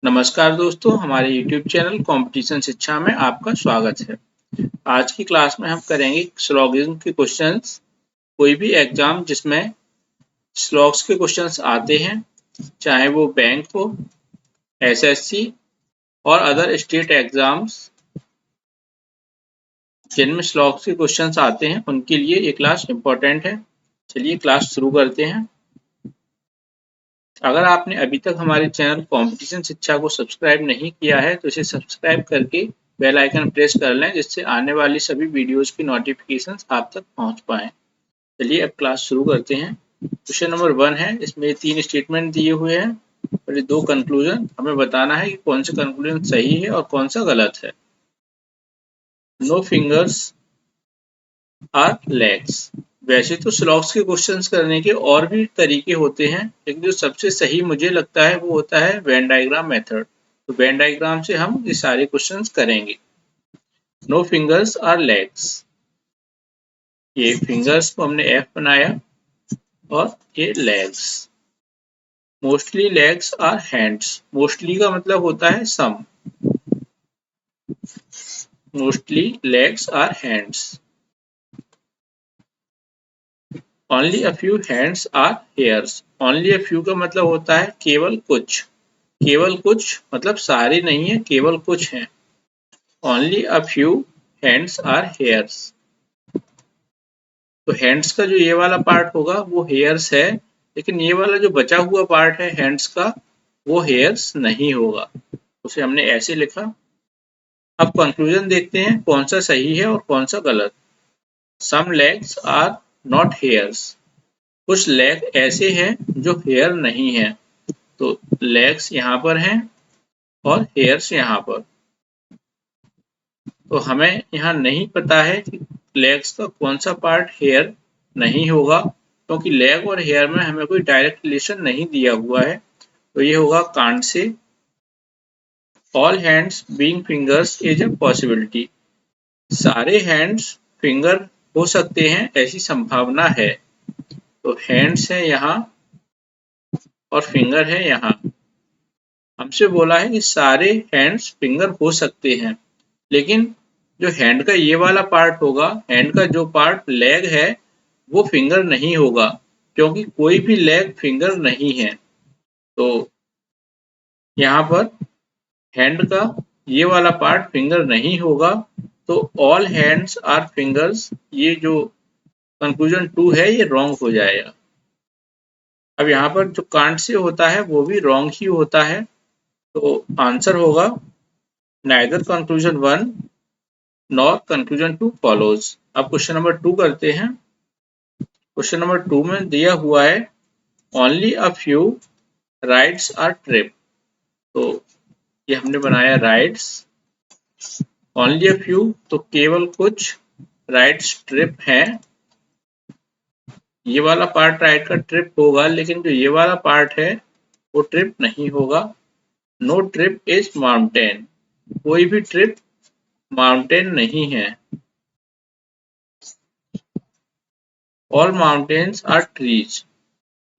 नमस्कार दोस्तों, हमारे YouTube चैनल कंपटीशन शिक्षा में आपका स्वागत है। आज की क्लास में हम करेंगे स्लॉगिज्म के क्वेश्चंस। कोई भी एग्जाम जिसमें स्लॉग्स के क्वेश्चंस आते हैं, चाहे वो बैंक हो, एसएससी और अदर स्टेट एग्जाम्स जिनमें स्लॉग्स के क्वेश्चंस आते हैं, उनके लिए ये क्लास इम्पोर्टेंट है। चलिए क्लास शुरू करते हैं। अगर आपने अभी तक हमारे चैनल कंपटीशन शिक्षा को सब्सक्राइब नहीं किया है तो इसे सब्सक्राइब करके बेल आइकन प्रेस कर लें, जिससे आने वाली सभी वीडियोस की नोटिफिकेशंस आप तक पहुंच पाएं। चलिए अब क्लास शुरू करते हैं। क्वेश्चन नंबर 1 है, इसमें 3 स्टेटमेंट दिए हुए हैं और ये 2 कंक्लूजन। हमें बताना है कि कौन सा कंक्लूजन सही है और कौन सा गलत है। No fingers are legs. वैसे तो स्लॉग्स के क्वेश्चंस करने के और भी तरीके होते हैं, लेकिन जो सबसे सही मुझे लगता है वो होता है वेन डायग्राम मेथड। तो वेन डायग्राम से हम ये सारे क्वेश्चंस करेंगे। नो फिंगर्स आर लेग्स, ये फिंगर्स को हमने एफ बनाया और ये legs. Mostly legs are hands. Mostly का मतलब होता है some. Mostly legs are hands. Only a few hands are hairs. Only a few का मतलब होता है केवल कुछ। केवल कुछ मतलब सारे नहीं है, केवल कुछ हैं। Only a few hands are hairs. तो hands का जो ये वाला पार्ट होगा वो hairs है, लेकिन ये वाला जो बचा हुआ पार्ट है hands का वो hairs नहीं होगा। उसे हमने ऐसे लिखा। अब कंक्लूजन देखते हैं कौन सा सही है और कौन सा गलत। Some legs are not hairs. कुछ लेग ऐसे हैं जो हेयर नहीं है। तो लेग्स यहाँ पर हैं और हेयर्स यहाँ पर। तो हमें यहाँ नहीं पता है कि लेग्स का कौन सा पार्ट हेयर नहीं होगा, क्योंकि लेग और हेयर में हमें कोई डायरेक्ट रिलेशन नहीं दिया हुआ है। तो ये होगा कांट से। All hands being fingers is a possibility. सारे हैंड्स फिंगर हो सकते हैं, ऐसी संभावना है। तो हैंड्स है यहाँ और फिंगर है यहाँ। हमसे बोला है कि सारे हैंड्स फिंगर हो सकते हैं, लेकिन जो हैंड का ये वाला पार्ट होगा, हैंड का जो पार्ट लेग है वो फिंगर नहीं होगा, क्योंकि कोई भी लेग फिंगर नहीं है। तो यहाँ पर हैंड का ये वाला पार्ट फिंगर नहीं होगा। तो ऑल हैंड्स आर फिंगर्स, ये जो कंक्लूजन 2 है ये रॉन्ग हो जाएगा। अब यहाँ पर जो कांट से होता है वो भी रॉन्ग ही होता है। तो आंसर होगा neither conclusion 1 nor conclusion 2 follows। अब क्वेश्चन नंबर 2 करते हैं। क्वेश्चन नंबर 2 में दिया हुआ है only a few rides are trip। तो ये हमने बनाया rides। only a few तो केवल कुछ, rides ट्रिप है। ये वाला पार्ट राइड का ट्रिप होगा, लेकिन जो ये वाला पार्ट है वो ट्रिप नहीं होगा। No trip is mountain. कोई भी ट्रिप माउंटेन नहीं है। All mountains are trees.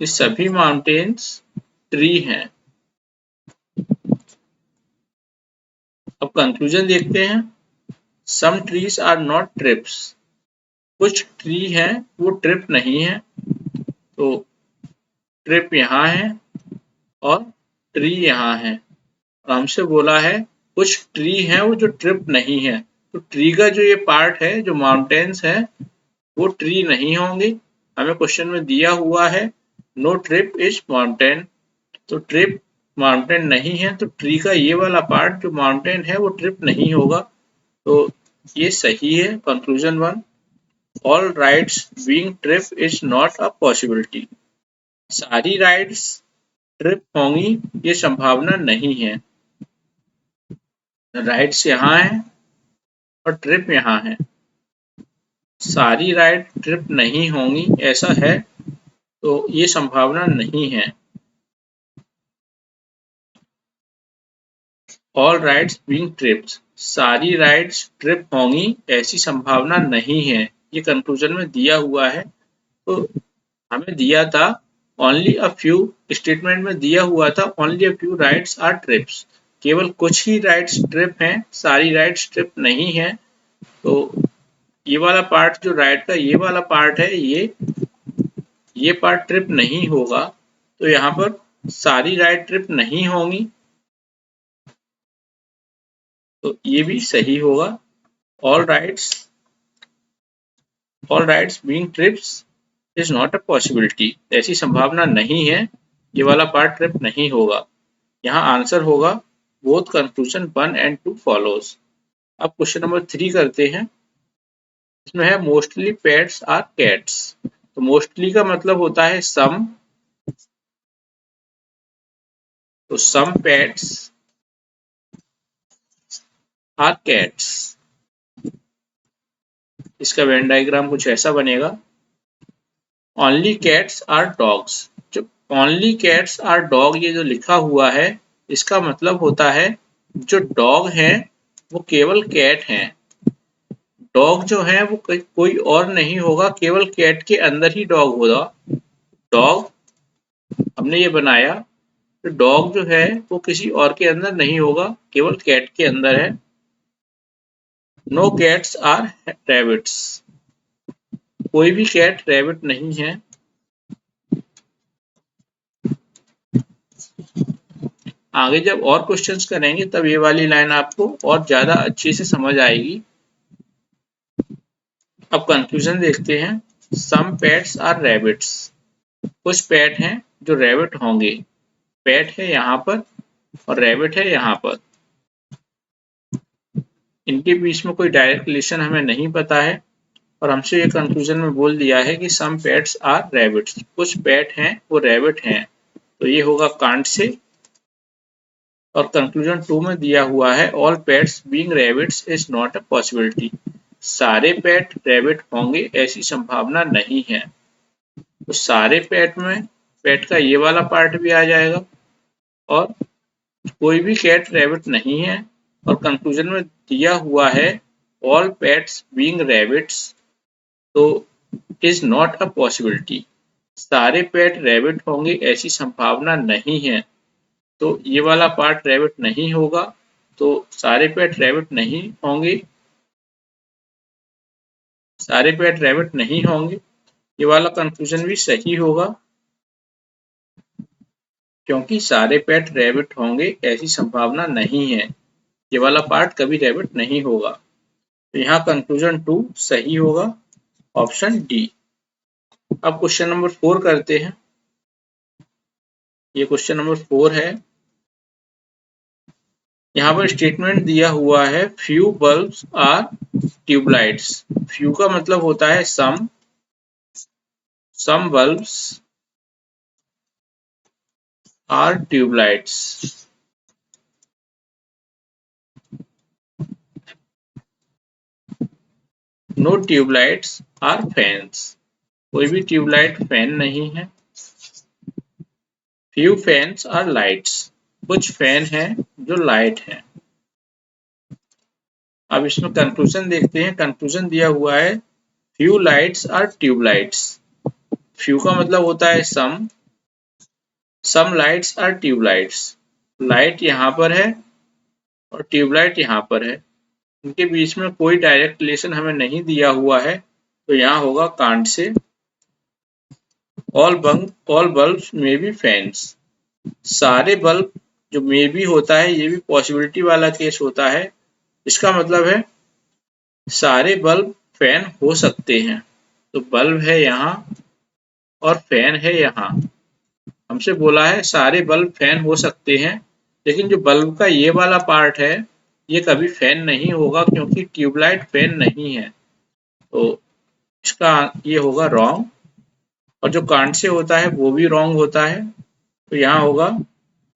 ये सभी माउंटेन्स ट्री हैं। अब कंक्लूजन देखते हैं। Some trees are not trips. कुछ ट्री हैं वो ट्रिप नहीं है। तो ट्रिप यहाँ है और ट्री यहाँ है। और हमसे बोला है कुछ ट्री हैं वो जो ट्रिप नहीं है। तो ट्री का जो ये पार्ट है, जो माउंटेन्स है, वो ट्री नहीं होंगे। हमें क्वेश्चन में दिया हुआ है नो ट्रिप इज माउंटेन। तो ट्रिप माउंटेन नहीं है, तो ट्री का ये वाला पार्ट जो माउंटेन है वो ट्रिप नहीं होगा। तो ये सही है conclusion 1। All rides being trip is not a possibility. सारी राइड्स ट्रिप होंगी ये संभावना नहीं है। राइड्स यहाँ है और ट्रिप यहाँ है। सारी राइड ट्रिप नहीं होंगी ऐसा है, तो ये संभावना नहीं है। All rides being trips. सारी राइड्स ट्रिप होंगी ऐसी संभावना नहीं है। ये कंक्लूजन में दिया हुआ है। तो हमें दिया था ओनली अ फ्यू स्टेटमेंट में दिया हुआ था only a few rides are trips, केवल कुछ ही राइड्स ट्रिप हैं, सारी राइड्स ट्रिप नहीं है। तो ये वाला पार्ट जो राइड का ये वाला पार्ट है ये पार्ट ट्रिप नहीं होगा, तो यहाँ पर सारी राइड ट्रिप नहीं होंगी, तो ये भी सही होगा। All rides being trips is not a possibility, ऐसी संभावना नहीं है, ये वाला पार्ट ट्रिप नहीं होगा। यहाँ आंसर होगा बोथ कंक्लूजन 1 एंड 2 फॉलोज। अब क्वेश्चन नंबर 3 करते हैं। इसमें है मोस्टली पेट्स आर कैट्स। तो मोस्टली का मतलब होता है सम, तो सम पेट्स आर कैट्स। इसका वेन डायग्राम कुछ ऐसा बनेगा। Only cats are dogs. जो ओनली कैट्स आर डॉग ये जो लिखा हुआ है, इसका मतलब होता है जो डॉग हैं वो केवल कैट हैं। डॉग जो है वो कोई और नहीं होगा, केवल कैट के अंदर ही डॉग होगा। डॉग हमने ये बनाया, तो डॉग जो है वो किसी और के अंदर नहीं होगा, केवल कैट के अंदर है। No cats are rabbits. कोई भी कैट रैबिट नहीं है। आगे जब और क्वेश्चंस करेंगे तब ये वाली लाइन आपको और ज्यादा अच्छे से समझ आएगी। अब कंक्लूजन देखते हैं। सम पेट्स आर रैबिट्स। कुछ पेट हैं जो रैबिट होंगे। पेट है यहाँ पर और रैबिट है यहाँ पर, इनके बीच में कोई डायरेक्ट रिलेशन हमें नहीं पता है, और हमसे ये कंक्लूजन में बोल दिया है कि सम पेट्स आर रैबिट्स, कुछ पेट हैं वो रैबिट हैं, तो ये होगा कांट से। और कंक्लूजन 2 में दिया हुआ है all pets being rabbits is not a possibility. सारे पेट रैबिट होंगे ऐसी संभावना नहीं है। तो सारे पेट में पेट का ये वाला पार्ट भी आ जाएगा, और कोई भी कैट रैबिट नहीं है। और कंक्लूजन में दिया हुआ है ऑल पेट्स बीइंग रैबिट्स, तो इज नॉट अ पॉसिबिलिटी। सारे पेट रैबिट होंगे ऐसी संभावना नहीं है, तो ये वाला पार्ट रैबिट नहीं होगा, तो सारे पेट रैबिट नहीं होंगे, सारे पेट रैबिट नहीं होंगे। ये वाला कंक्लूजन भी सही होगा, क्योंकि सारे पेट रैबिट होंगे ऐसी संभावना नहीं है, ये वाला पार्ट कभी रैबिट नहीं होगा। तो यहाँ कंक्लूजन 2 सही होगा, ऑप्शन डी। अब क्वेश्चन नंबर 4 करते हैं। ये क्वेश्चन नंबर 4 है। यहाँ पर स्टेटमेंट दिया हुआ है few bulbs are tubelights. Few का मतलब होता है some bulbs are tubelights. No tubelights are fans. कोई भी ट्यूबलाइट फैन नहीं है। Few fans are lights. कुछ फैन हैं जो लाइट हैं। अब इसमें कंक्लूजन देखते हैं। कंक्लूजन दिया हुआ है few lights are tubelights. Few का मतलब होता है some lights are tubelights. Light यहाँ पर है और ट्यूबलाइट यहाँ पर है, इनके बीच में कोई डायरेक्ट रिलेशन हमें नहीं दिया हुआ है, तो यहाँ होगा कांट से। ऑल बल्ब्स में बी फैंस। सारे बल्ब जो मे बी होता है ये भी पॉसिबिलिटी वाला केस होता है। इसका मतलब है सारे बल्ब फैन हो सकते हैं। तो बल्ब है यहाँ और फैन है यहाँ। हमसे बोला है सारे बल्ब फैन हो सकते हैं, लेकिन जो बल्ब का ये वाला पार्ट है ये कभी फैन नहीं होगा, क्योंकि ट्यूबलाइट फैन नहीं है। तो इसका ये होगा रॉन्ग, और जो कांट से होता है वो भी रॉन्ग होता है। तो यहाँ होगा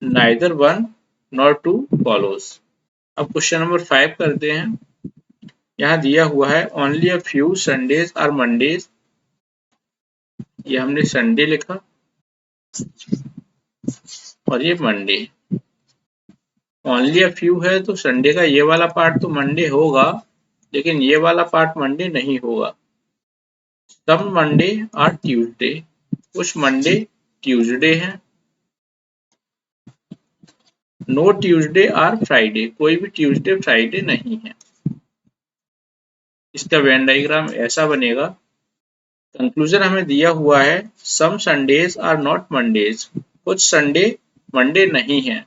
नाइदर 1 नॉर 2 फॉलोज। अब क्वेश्चन नंबर 5 करते हैं। यहाँ दिया हुआ है only a few Sundays are Mondays. ये हमने संडे लिखा और ये मंडे। ओनली अ फ्यू है तो संडे का ये वाला पार्ट तो मंडे होगा, लेकिन ये वाला पार्ट मंडे नहीं होगा। सम मंडे आर ट्यूसडे। कुछ मंडे ट्यूसडे है। नो ट्यूसडे आर फ्राइडे, कोई भी ट्यूसडे फ्राइडे नहीं है। इसका वेन डायग्राम ऐसा बनेगा। कंक्लूजन हमें दिया हुआ है सम संडेज आर नॉट मंडेज, कुछ संडे मंडे नहीं है।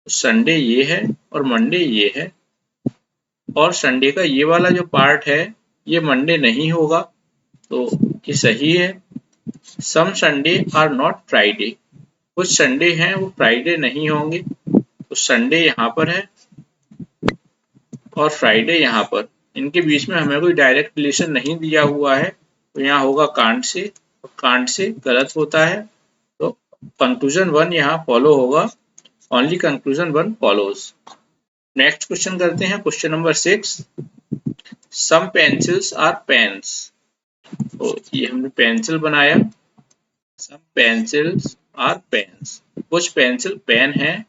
संडे ये है और मंडे ये है, और संडे का ये वाला जो पार्ट है ये मंडे नहीं होगा, तो ये सही है। सम संडे आर नॉट फ्राइडे, कुछ संडे हैं वो फ्राइडे नहीं होंगे, तो संडे यहाँ पर है और फ्राइडे यहाँ पर। इनके बीच में हमें कोई डायरेक्ट रिलेशन नहीं दिया हुआ है, तो यहाँ होगा कांट से, और कांट से गलत होता है, तो कंक्लूजन 1 यहाँ फॉलो होगा। Only conclusion 1 follows. Next question करते हैं, question number 6। Some pencils are pens, तो ये हमने पेंसिल बनाया। सम पेंसिल्स आर पेन्स, कुछ पेंसिल पेन है,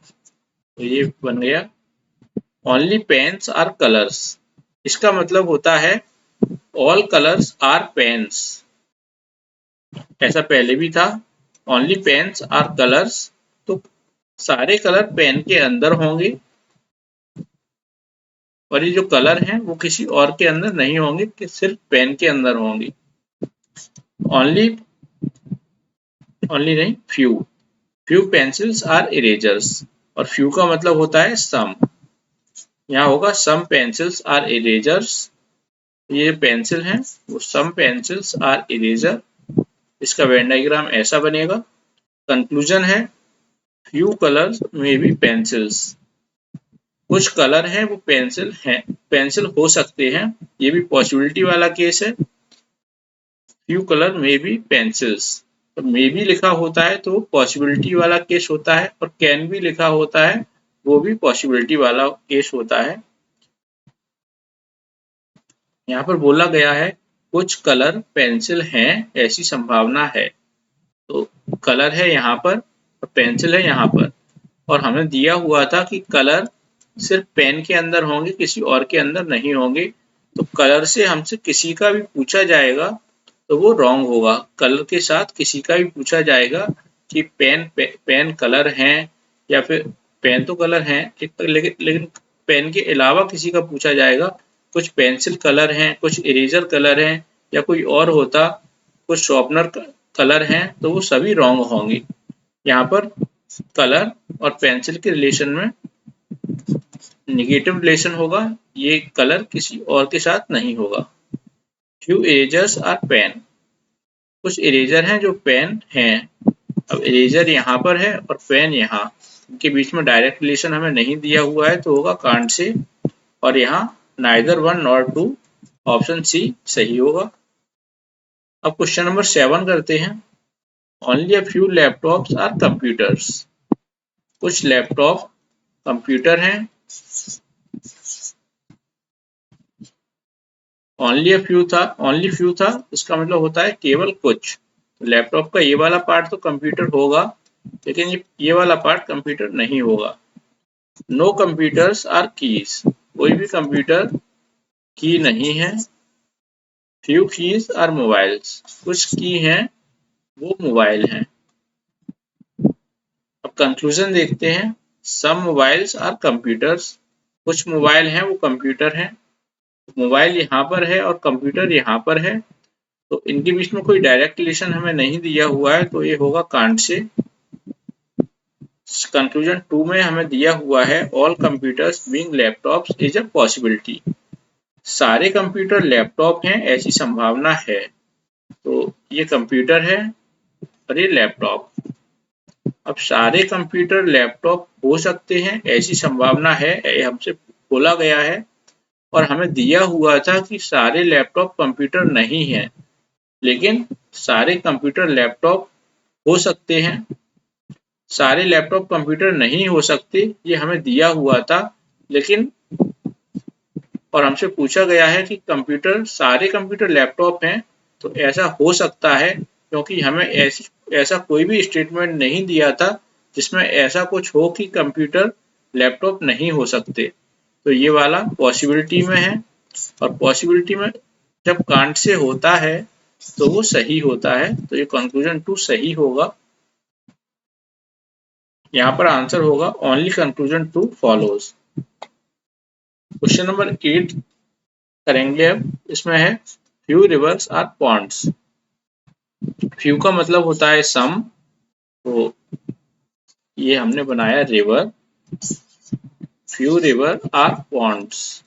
तो ये बन गया। ओनली पेन्स आर कलर्स, इसका मतलब होता है ऑल कलर्स आर पेन्स, ऐसा पहले भी था। ओनली पेन्स आर कलर्स, तो सारे कलर पेन के अंदर होंगे, और ये जो कलर हैं वो किसी और के अंदर नहीं होंगे, कि सिर्फ पेन के अंदर होंगे। ओनली नहीं, फ्यू पेंसिल्स आर इरेजर्स, और फ्यू का मतलब होता है सम। यहाँ होगा सम पेंसिल्स आर इरेजर्स, ये पेंसिल हैं वो सम पेंसिल्स आर इरेजर। इसका वेन डायग्राम ऐसा बनेगा। कंक्लूजन है फ्यू कलर्स में बी पेंसिल्स, कुछ कलर हैं वो पेंसिल हैं, पेंसिल हो सकते हैं, ये भी पॉसिबिलिटी वाला केस है। फ्यू कलर में बी पेंसिल्स, तो मे भी लिखा होता है तो पॉसिबिलिटी वाला केस होता है, और कैन भी लिखा होता है वो भी पॉसिबिलिटी वाला केस होता है। यहाँ पर बोला गया है कुछ कलर पेंसिल हैं, ऐसी संभावना है, तो कलर है यहाँ पर और पेंसिल है यहाँ पर, और हमें दिया हुआ था कि कलर सिर्फ पेन के अंदर होंगे, किसी और के अंदर नहीं होंगे। तो कलर से हमसे किसी का भी पूछा जाएगा तो वो रॉन्ग होगा। कलर के साथ किसी का भी पूछा जाएगा कि पेन कलर हैं, या फिर पेन तो कलर हैं लेकिन पेन के अलावा किसी का पूछा जाएगा, कुछ पेंसिल कलर हैं, कुछ इरेजर कलर हैं, या कोई और होता, कुछ शॉर्पनर कलर हैं, तो वो सभी रॉन्ग होंगे। यहाँ पर कलर और पेंसिल के रिलेशन में निगेटिव रिलेशन होगा, ये कलर किसी और के साथ नहीं होगा। फ्यू इरेजर्स आर पेन, कुछ इरेजर हैं जो पेन हैं। अब इरेजर यहाँ पर है और पेन यहाँ, इनके बीच में डायरेक्ट रिलेशन हमें नहीं दिया हुआ है, तो होगा कांट से, और यहाँ नाइदर 1 नॉर 2, ऑप्शन सी सही होगा। अब क्वेश्चन नंबर 7 करते हैं। Only a few laptops are computers, कुछ लैपटॉप कंप्यूटर हैं। ओनली फ्यू था, इसका मतलब होता है केवल कुछ। लैपटॉप का ये वाला पार्ट तो कंप्यूटर होगा, लेकिन ये वाला पार्ट कंप्यूटर नहीं होगा। नो कंप्यूटर्स आर कीज, कोई भी कंप्यूटर की नहीं है। फ्यू कीज आर मोबाइल्स, कुछ की हैं वो मोबाइल हैं। अब कंक्लूजन देखते हैं। सम मोबाइल्स आर कंप्यूटर्स, कुछ मोबाइल हैं वो कंप्यूटर हैं। मोबाइल यहाँ पर है और कंप्यूटर यहाँ पर है, तो इनके बीच में कोई डायरेक्ट रिलेशन हमें नहीं दिया हुआ है, तो ये होगा कांट से। कंक्लूजन 2 में हमें दिया हुआ है all computers being laptops is a possibility, सारे कंप्यूटर लैपटॉप हैं ऐसी संभावना है, तो ये कंप्यूटर है और ये लैपटॉप। अब सारे कंप्यूटर लैपटॉप हो सकते हैं ऐसी संभावना है, ये हमसे बोला गया है, और हमें दिया हुआ था कि सारे लैपटॉप कंप्यूटर नहीं हैं, लेकिन सारे कंप्यूटर लैपटॉप हो सकते हैं, सारे लैपटॉप कंप्यूटर नहीं हो सकते, ये हमें दिया हुआ था। लेकिन और हमसे पूछा गया है कि सारे कंप्यूटर लैपटॉप हैं, तो ऐसा हो सकता है, क्योंकि हमें ऐसा कोई भी स्टेटमेंट नहीं दिया था जिसमें ऐसा कुछ हो कि कंप्यूटर लैपटॉप नहीं हो सकते, तो ये वाला पॉसिबिलिटी में है, और पॉसिबिलिटी में जब कांट से होता है तो वो सही होता है, तो ये कंक्लूजन 2 सही होगा। यहाँ पर आंसर होगा only conclusion 2 follows. Question number 8 करेंगे अब। इसमें है few rivers are ponds. Few का मतलब होता है सम, तो ये हमने बनाया river. Few river are ponds.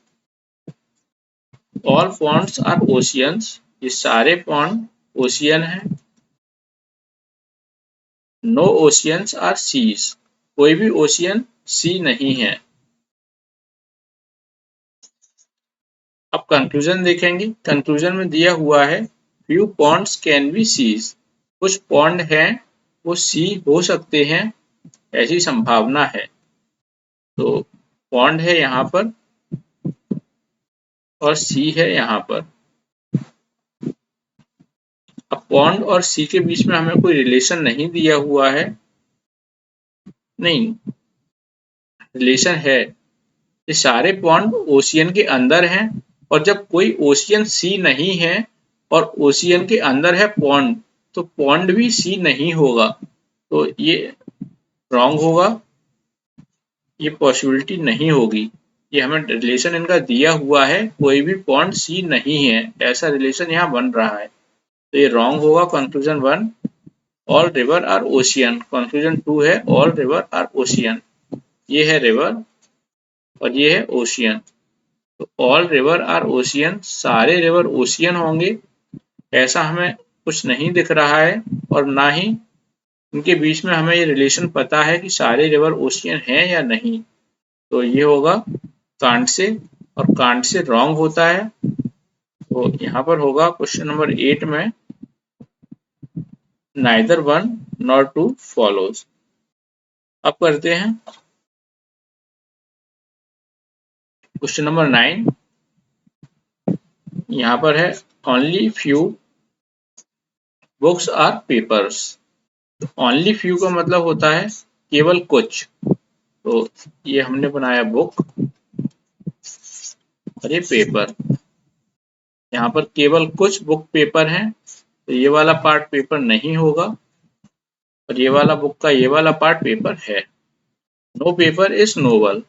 All ponds are oceans. ये सारे पॉन्ड ओशियन है। No oceans are seas. कोई भी ओशियन सी नहीं है। अब कंक्लूजन देखेंगे। कंक्लूजन में दिया हुआ है few ponds can be seas. कुछ पॉन्ड हैं वो सी हो सकते हैं, ऐसी संभावना है। तो पॉन्ड है यहाँ पर और सी है यहाँ पर। अब पॉन्ड और सी के बीच में हमें कोई रिलेशन नहीं दिया हुआ है। नहीं, रिलेशन है। ये सारे पॉन्ड ओशियन के अंदर हैं, और जब कोई ओशियन सी नहीं है और ओशियन के अंदर है पॉन्ड, तो पॉन्ड भी सी नहीं होगा। तो ये रॉन्ग होगा, ये पॉसिबिलिटी नहीं होगी। ये हमें रिलेशन इनका दिया हुआ है, कोई भी पॉन्ड सी नहीं है, ऐसा रिलेशन यहाँ बन रहा है। तो ये रॉन्ग होगा। Conclusion 1 all river are ocean. Conclusion 2 है ऑल रिवर आर ओशियन। ये है रिवर और ये है ओशियन। तो ऑल रिवर आर ओशियन, सारे रिवर ओशियन होंगे, ऐसा हमें कुछ नहीं दिख रहा है। और ना ही इनके बीच में हमें ये रिलेशन पता है कि सारे रिवर ओशियन हैं या नहीं। तो ये होगा कांट से, और कांट से रॉन्ग होता है। तो यहाँ पर होगा क्वेश्चन नंबर 8 में neither one nor two follows. अब करते हैं क्वेश्चन नंबर 9। यहाँ पर है only few books are papers. Only few का मतलब होता है केवल कुछ। तो ये हमने बनाया बुक और ये पेपर। यहाँ पर केवल कुछ बुक पेपर हैं, तो ये वाला पार्ट पेपर नहीं होगा, और ये वाला बुक का ये वाला पार्ट पेपर है। No paper is novel.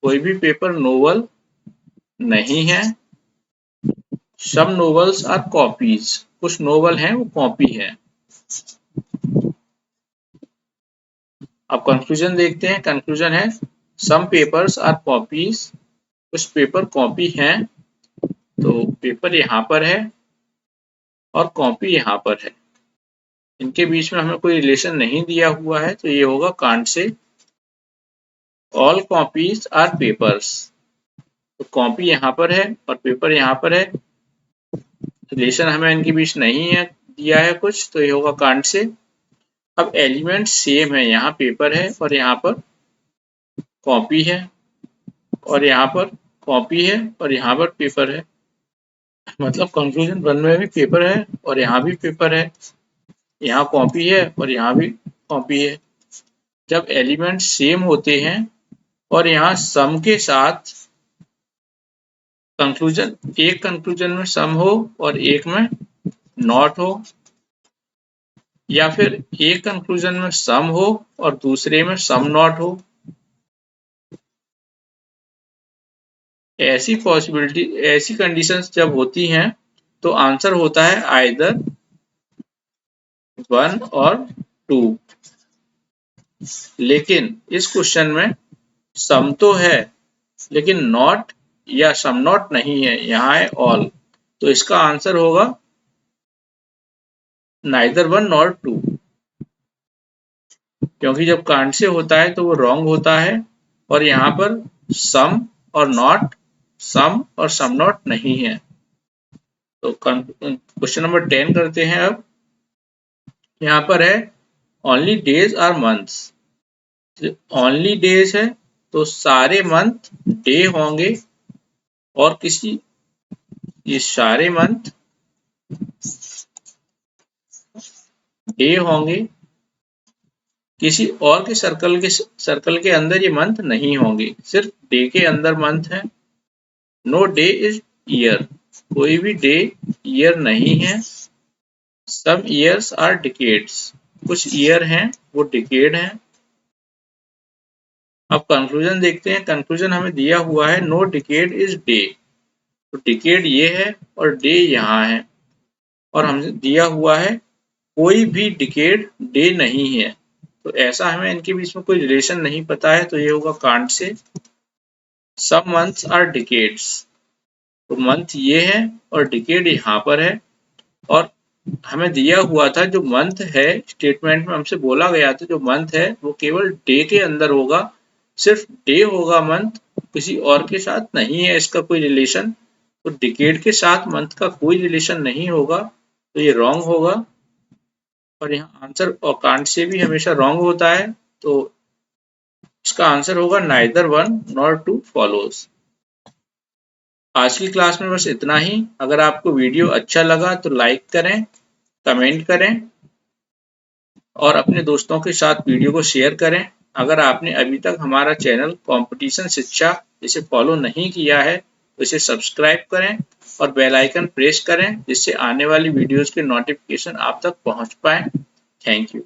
कोई भी पेपर नोवल नहीं है। Some novels are copies. कुछ नोवेल हैं वो कॉपी है। अब कंक्लूजन देखते हैं। कंक्लूजन है सम पेपर्स आर कॉपीज। कुछ पेपर कॉपी हैं। तो पेपर यहाँ पर है और कॉपी यहाँ पर है। इनके बीच में हमें कोई रिलेशन नहीं दिया हुआ है, तो ये होगा कांट से ऑल कॉपीज आर पेपर्स। तो कॉपी यहाँ पर है और पेपर यहाँ पर है। रिलेशन हमें इनके बीच नहीं है दिया है कुछ, तो ये होगा कांट से। अब एलिमेंट सेम है, यहाँ पेपर है और यहाँ पर कॉपी है, और यहाँ पर कॉपी है और यहाँ पर पेपर है। मतलब कंक्लूजन 1 में भी पेपर है और यहाँ भी पेपर है। यहाँ कॉपी है और यहाँ भी कॉपी है। जब एलिमेंट सेम होते हैं और यहाँ सम के साथ कंक्लूजन, एक कंक्लूजन में सम हो और एक में नॉट हो, या फिर एक कंक्लूजन में सम हो और दूसरे में सम नॉट हो, ऐसी पॉसिबिलिटी, ऐसी कंडीशंस जब होती हैं, तो आंसर होता है आइदर 1 और 2। लेकिन इस क्वेश्चन में सम तो है लेकिन नॉट या सम नॉट नहीं है, यहाँ है ऑल। तो इसका आंसर होगा नाइदर 1 नॉर 2, क्योंकि जब कांट से होता है तो वो रॉन्ग होता है, और यहाँ पर सम और नॉट, सम और सम नॉट नहीं है। तो क्वेश्चन नंबर 10 करते हैं अब। यहाँ पर है only days are months. Only days है तो सारे मंथ डे होंगे, और किसी, ये सारे मंथ डे होंगे, किसी और के सर्कल के अंदर ये मंथ नहीं होंगे, सिर्फ डे के अंदर मंथ है। No day is year. कोई भी डे ईयर नहीं है। Some years are decades. कुछ ईयर हैं वो डिकेड हैं। अब कंक्लूजन देखते हैं। कंक्लूजन हमें दिया हुआ है नो डिकेड इज डे, तो डिकेड ये है और डे यहाँ है, और हमसे दिया हुआ है कोई भी डिकेड डे नहीं है, तो ऐसा हमें इनके बीच में कोई रिलेशन नहीं पता है, तो ये होगा कांट से। सब मंथ्स आर डिकेड्स, तो मंथ ये है और डिकेड यहाँ पर है, और हमें दिया हुआ था जो मंथ है स्टेटमेंट में हमसे बोला गया था जो मंथ है वो केवल डे के अंदर होगा, सिर्फ डे होगा मंथ, किसी और के साथ नहीं है इसका कोई रिलेशन, तो डिकेड के साथ मंथ का कोई रिलेशन नहीं होगा, तो ये रॉन्ग होगा। और यहाँ आंसर और कांट से भी हमेशा रॉन्ग होता है, तो इसका आंसर होगा neither one nor two follows. आज की क्लास में बस इतना ही। अगर आपको वीडियो अच्छा लगा तो लाइक करें, कमेंट करें और अपने दोस्तों के साथ वीडियो को शेयर करें। अगर आपने अभी तक हमारा चैनल कंपटीशन शिक्षा इसे फॉलो नहीं किया है तो इसे सब्सक्राइब करें और बेल आइकन प्रेस करें, जिससे आने वाली वीडियोस के नोटिफिकेशन आप तक पहुंच पाए। Thank you.